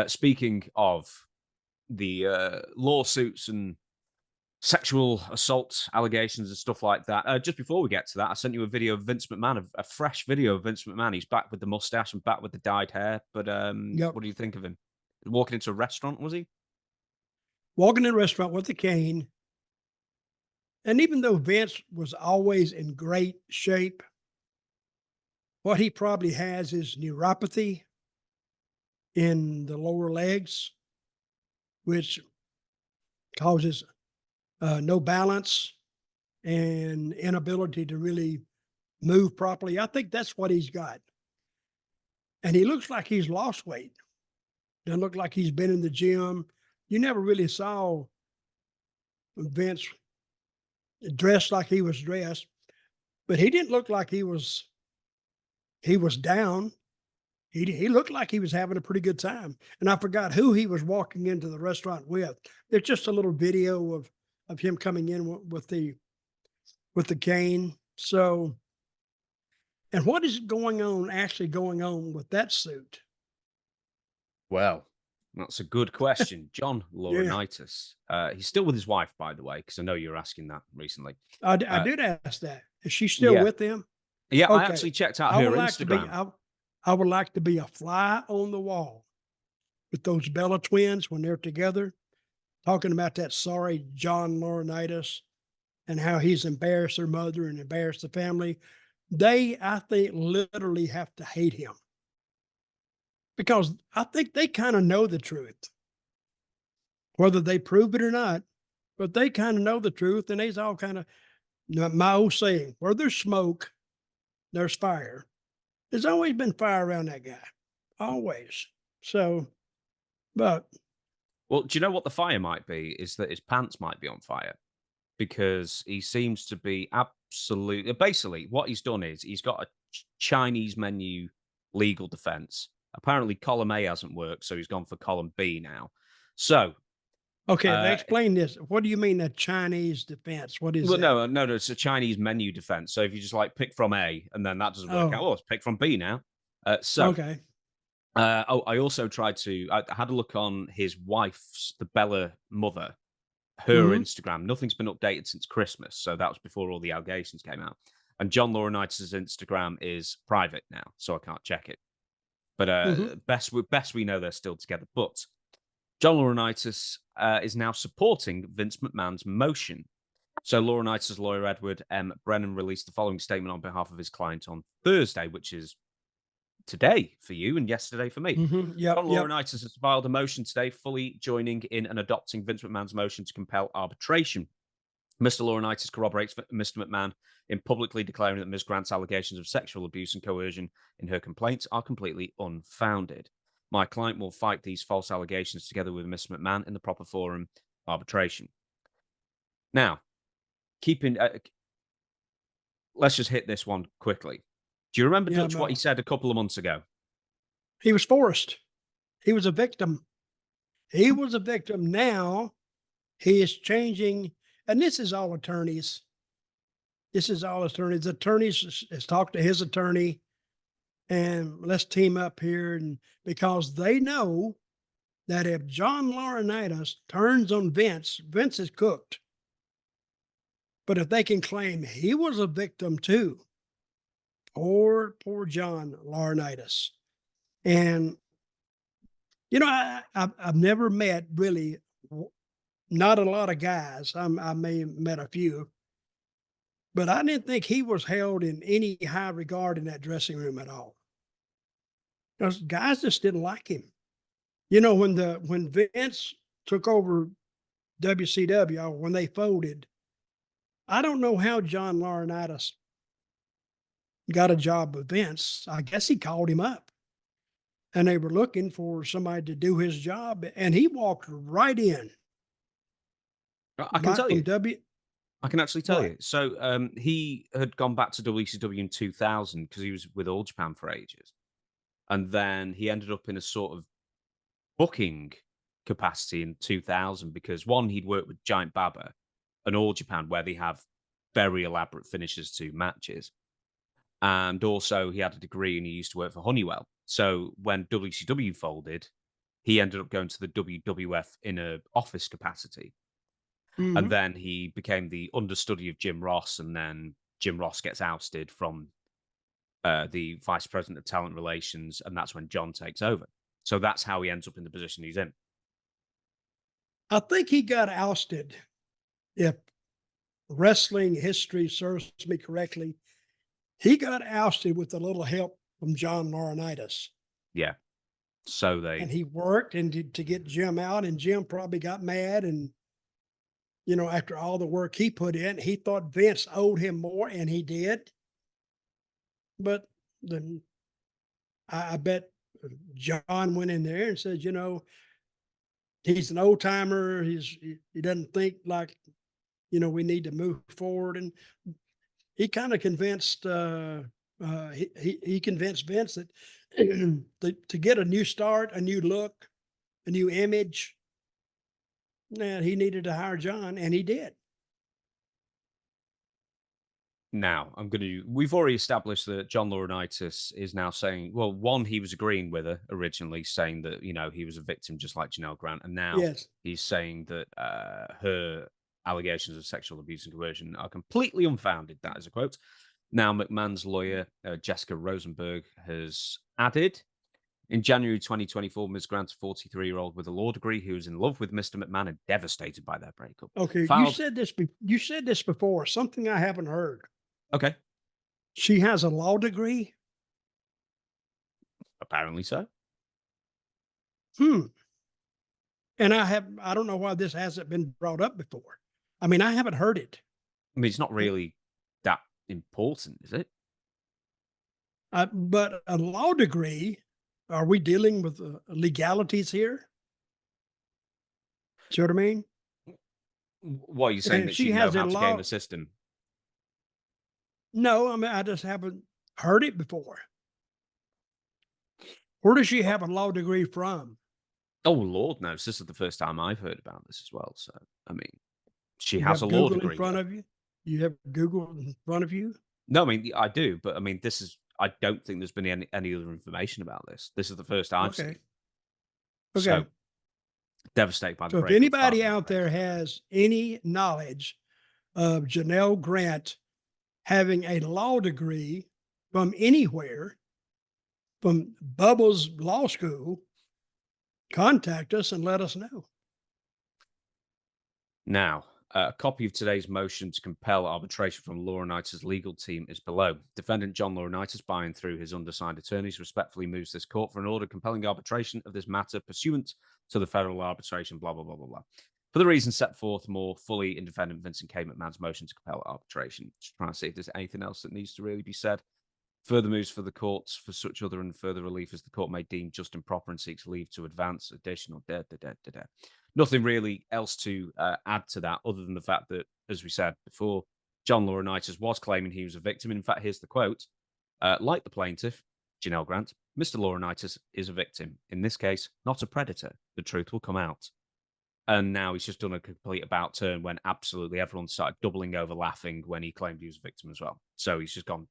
Speaking of the lawsuits and sexual assault allegations and stuff like that. Just before we get to that, I sent you a video of Vince McMahon, a fresh video of Vince McMahon. He's back with the mustache and back with the dyed hair. But Yep. what do you think of him? Walking into a restaurant, was he? Walking in a restaurant with a cane. And even though Vince was always in great shape, what he probably has is neuropathy in the lower legs, which causes no balance and inability to really move properly. I think that's what he's got. And he looks like he's lost weight. Doesn't look like he's been in the gym. You never really saw Vince dressed like he was dressed, but he didn't look like he was down. He looked like he was having a pretty good time. And I forgot who he was walking into the restaurant with. There's just a little video of him coming in with the cane. So, and what is actually going on with that suit? Well, that's a good question. John Yeah, Laurinaitis. He's still with his wife, by the way, because I know you were asking that recently. I Uh, did ask that. Is she still yeah. with him? Yeah, I Okay. actually checked out I her would like to be Instagram. I would like to be a fly on the wall with those Bella twins when they're together, talking about that sorry John Laurinaitis and how he's embarrassed their mother and embarrassed the family. They, I think, literally have to hate him because I think they kind of know the truth, whether they prove it or not, but they kind of know the truth. And they's all kind of, my old saying, where there's smoke, there's fire. There's always been fire around that guy, always. So, but Well, do you know what the fire might be? Is that his pants might be on fire because he seems to be absolutely. Basically, what he's done is he's got a Chinese menu legal defense. Apparently, column A hasn't worked, so he's gone for column B now. So, okay, they uh, explain this. What do you mean a Chinese defense? What is well, that? no, it's a Chinese menu defense. So if you just like pick from A and then that doesn't work out, Oh, oh, let's pick from B now. So okay. I also tried to. I had a look on his wife's, the Bella mother, her Hmm. Instagram. Nothing's been updated since Christmas, so that was before all the allegations came out. And John Laurinaitis' Instagram is private now, so I can't check it. But Hmm. best we know they're still together. But John Laurinaitis is now supporting Vince McMahon's motion. So Laurinaitis' lawyer Edward M. Brennan released the following statement on behalf of his client on Thursday, which is today for you and yesterday for me. Hmm. Yep. John Yep. Laurinaitis has filed a motion today, fully joining in and adopting Vince McMahon's motion to compel arbitration. Mr. Laurinaitis corroborates Mr. McMahon in publicly declaring that Ms. Grant's allegations of sexual abuse and coercion in her complaints are completely unfounded. My client will fight these false allegations together with Mr. McMahon in the proper forum, arbitration. Now, keeping let's just hit this one quickly. Do you remember, Yeah. Dutch, what he said a couple of months ago? He was forced. He was a victim. He was a victim. Now he is changing, and this is all attorneys. This is all attorneys. Attorneys has talked to his attorney, and let's team up here, and because they know that if John Laurinaitis turns on Vince, Vince is cooked. But if they can claim he was a victim too, poor John Laurinaitis. And I've never met really, not a lot of guys. I may have met a few, but I didn't think he was held in any high regard in that dressing room at all. Those guys just didn't like him. When Vince took over WCW, or when they folded, I don't know how John Laurinaitis got a job with Vince. I guess he called him up and they were looking for somebody to do his job. And he walked right in, I can right tell from you. W. I can actually tell What? you. So he had gone back to WCW in 2000 because he was with All Japan for ages. And then he ended up in a sort of booking capacity in 2000 because one, he'd worked with Giant Baba and All Japan, where they have very elaborate finishes to matches. And also, he had a degree and he used to work for Honeywell. So when WCW folded, he ended up going to the WWF in a office capacity. And Mhm. then he became the understudy of Jim Ross, and then Jim Ross gets ousted from the vice president of talent relations, and that's when John takes over. So that's how he ends up in the position he's in. I think he got ousted, if wrestling history serves me correctly. He got ousted with a little help from John Laurinaitis. Yeah. So And they, he worked and to get Jim out, and Jim probably got mad. And, after all the work he put in, he thought Vince owed him more, and he did. But then I bet John went in there and said, he's an old timer. He doesn't think like, we need to move forward. And he kind of convinced, he convinced Vince that to get a new start, a new look, a new image, he needed to hire John, and he did. now I'm going to, we've already established that John Laurinaitis is now saying, well, one, he was agreeing with her originally, saying that, he was a victim just like Janelle Grant. And now Yes. he's saying that her allegations of sexual abuse and coercion are completely unfounded. That is a quote. Now, McMahon's lawyer, Jessica Rosenberg, has added, in January 2024, Ms. Grant, a 43-year-old with a law degree who is in love with Mr. McMahon and devastated by their breakup. Okay. Filed. You said this before, something I haven't heard. Okay. She has a law degree. Apparently so. Hmm. And I don't know why this hasn't been brought up before. I mean, I haven't heard it. I mean, it's not really that important, is it? But a law degree, are we dealing with legalities here? See what I mean? What are you saying, And that she she'd know has a how to game law. the system? No, I mean, I just haven't heard it before. Where does she have a law degree from? Oh, Lord knows. This is the first time I've heard about this as well. So, I mean, she You has a have law Google in degree, front though. of you? You have Google in front of you? No, I mean, I do, but I mean, I don't think there's been any other information about this. This is the first I've Okay. seen. Okay. So, devastated by the So if breakup. filed anybody an out there outrageous has any knowledge of Janelle Grant having a law degree from anywhere, from Bubbles Law School, contact us and let us know. Now, a copy of today's motion to compel arbitration from Laurinaitis' legal team is below. Defendant John Laurinaitis, by and through his undersigned attorneys, respectfully moves this court for an order compelling arbitration of this matter pursuant to the federal arbitration, blah, blah, blah, blah, blah. For the reasons set forth more fully in defendant Vincent K. McMahon's motion to compel arbitration. Just trying to see if there's anything else that needs to really be said. Further moves for the courts for such other and further relief as the court may deem just and proper and seeks leave to advance additional. Nothing really else to add to that other than the fact that, as we said before, John Laurinaitis was claiming he was a victim. In fact, here's the quote. Like the plaintiff, Janelle Grant, Mr. Laurinaitis is a victim. In this case, not a predator. The truth will come out. And now he's just done a complete about turn when absolutely everyone started doubling over laughing when he claimed he was a victim as well. So he's just gone.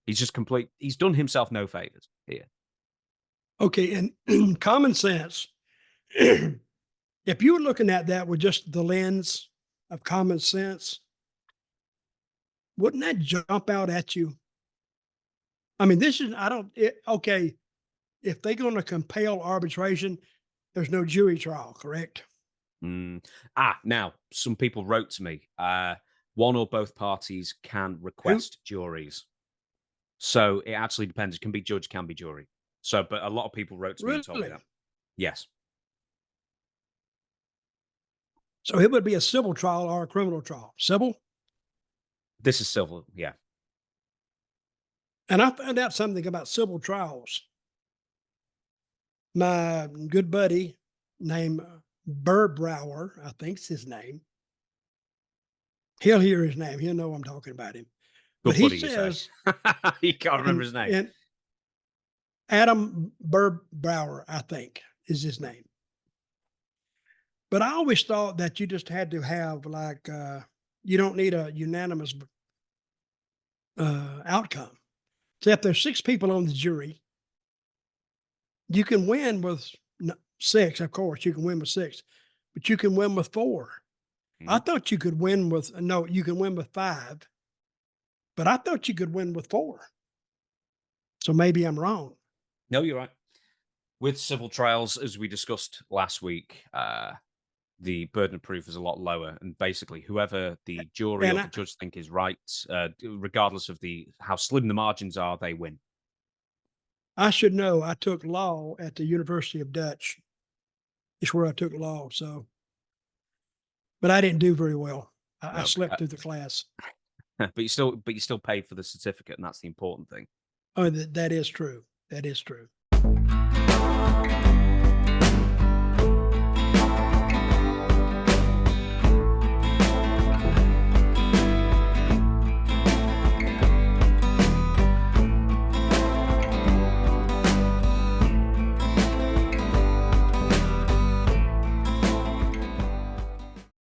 He's done himself no favors here. Okay. And common sense, if you were looking at that with just the lens of common sense, wouldn't that jump out at you? I mean, okay, if they're going to compel arbitration, there's no jury trial, correct? Now, some people wrote to me. One or both parties can request juries. So it actually depends. It can be judge, can be jury. So, but a lot of people wrote to me and told me Really? that. Yes. So it would be a civil trial or a criminal trial. Civil? This is civil. Yeah. And I found out something about civil trials. My good buddy named Burbrower, I think's his name. He'll hear his name. He'll know I'm talking about him. Good But he buddy, says, you say. You can't remember his name. and Adam Burbrower, I think, is his name. But I always thought that you just had to have you don't need a unanimous outcome. So if there's 6 people on the jury, you can win with 6, of course, you can win with 6, but you can win with 4. I thought you could win with no, you can win with 5, but I thought you could win with 4. So maybe I'm wrong. No, you're right. With civil trials, as we discussed last week, the burden of proof is a lot lower, and basically, whoever the jury And or the judge think is right, regardless of how slim the margins are, they win. I should know. I took law at the University of Dutch. It's where I took law. So, but I didn't do very well. I No, slept through the class. but you still paid for the certificate, and that's the important thing. Oh, that is true. That is true.